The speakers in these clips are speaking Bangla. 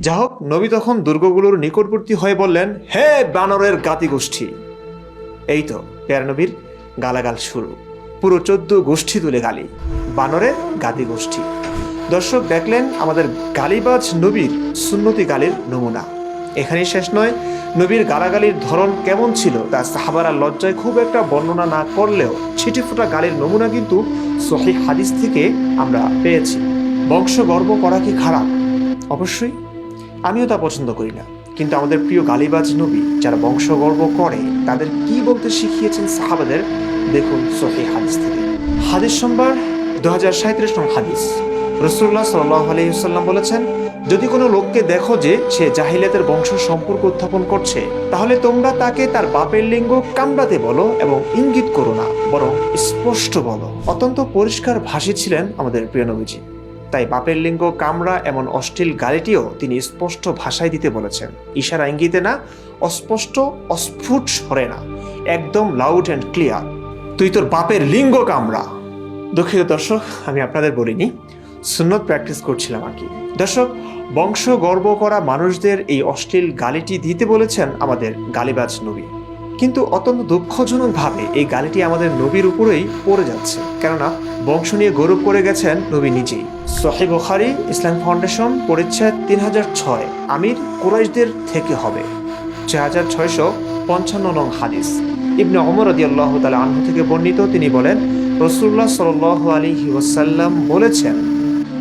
যা হোক, নবী তখন দুর্গগুলোর নিকটবর্তী হয়ে বললেন, হে বানরের জাতিগোষ্ঠী। এই তো পেয়ারা নবীর গালাগাল শুরু। পুরো 14 গোষ্ঠী তুলে গালি, বানরের জাতিগোষ্ঠী। দর্শক দেখলেন আমাদের গালিবাজ নবীর সুন্নতি গালির নমুনা। এখানেই শেষ নয়, নবীর গালাগালির ধরন কেমন ছিল তা সাহাবারা লজ্জায় খুব একটা বর্ণনা না করলেও ছিটেফোঁটা গালির নমুনা কিন্তু সহিহ হাদিস থেকে আমরা পেয়েছি। বংশ গর্ব করা কি খারাপ? অবশ্যই, আমিও তা পছন্দ করি না। কিন্তু আমাদের প্রিয় গালিবাজ নবী যারা বংশগর্ব করে তাদের কি বলতে শিখিয়েছেন সাহাবাদের, দেখুন সহিহ হাদিস থেকে। হাদিস নম্বর 2037 নং হাদিস। রাসূলুল্লাহ সাল্লাল্লাহু আলাইহি ওয়াসাল্লাম বলেছেন, যদি কোনো লোককে দেখো যে সে জাহিলিয়াতের বংশ সম্পর্ক উত্থাপন করছে, তাহলে তোমরা তাকে তার বাপের লিঙ্গ কামড়াতে বলো এবং ইঙ্গিত করো না, বরং স্পষ্ট বলো। অত্যন্ত পরিষ্কার ভাষী ছিলেন আমাদের প্রিয় নবীজি। তাই বাপের লিঙ্গ কামড়া এমন অশ্লীল গালিটিও তিনি স্পষ্ট ভাষায় দিতে বলেছেন। ইশারা ইঙ্গিতে না, অস্পষ্ট অস্ফুট স্বরে না, একদম লাউড অ্যান্ড ক্লিয়ার, তুই তোর বাপের লিঙ্গ কামড়া। দুঃখিত দর্শক, আমি আপনাদের বলিনি, সুন্নত প্র্যাকটিস করছিলাম আর কি। দর্শক, বংশ গর্ব করা মানুষদের এই অশ্লীল গালিটি দিতে বলেছেন আমাদের গালিবাজ নবী। কিন্তু অত্যন্ত দুঃখজনকভাবে এই গালিটি আমাদের নবীর উপরেই পড়ে যাচ্ছে, কেননা বংশ নিয়ে গৌরব করে গেছেন নবী নিজেই। সহিহ বুখারী, ইসলাম ফাউন্ডেশন, পরিচ্ছেদ 3006, আমির কুরাইশদের থেকে হবে, 6655 নং হাদিস। ইবনে ওমর রাদিয়াল্লাহু তাআলা আনহু থেকে বর্ণিত, তিনি বলেন, রাসূলুল্লাহ সাল্লাল্লাহু আলাইহি ওয়াসাল্লাম বলেছেন,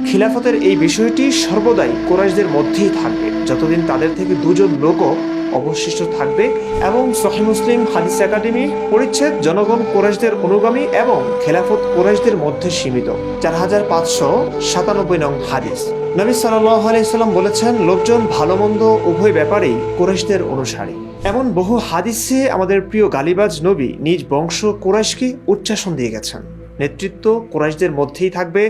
খিলাফতের এই বিষয়টি সর্বদাই কুরাইশদের মধ্যেই থাকবে যতদিন তাদের থেকে দুজন লোকও অবশিষ্ট থাকবে। এবং সহিহ মুসলিম হাদিস একাডেমি, পরিচ্ছেদ জনগণ কুরাইশদের অনুগামী এবং খেলাফত কুরাইশদের মধ্যে সীমিত, 4597 নং হাদিস। নবী সাল্লাল্লাহু আলাইহি ওয়াসাল্লাম বলেছেন, লোকজন ভালো মন্দ উভয় ব্যাপারেই কুরাইশদের অনুসারী। এমন বহু হাদিসে আমাদের প্রিয় গালিবাজ নবী নিজ বংশ কুরাইশকে উচ্চাসন দিয়ে গেছেন। নেতৃত্ব কুরাইশদের মধ্যেই থাকবে,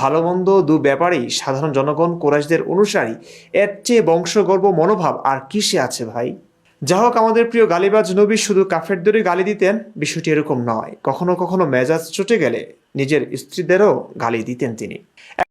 ভালো মন্দ দু ব্যাপারেই সাধারণ জনগণ কুরাইশদের অনুসারী। এর চেয়ে বংশগর্ব মনোভাব আর কিসে আছে ভাই? যা হোক, আমাদের প্রিয় গালিবাজ নবী শুধু কাফেরদেরই গালি দিতেন বিষয়টি এরকম নয়, কখনো কখনো মেজাজ চটে গেলে নিজের স্ত্রীদেরও গালি দিতেন তিনি।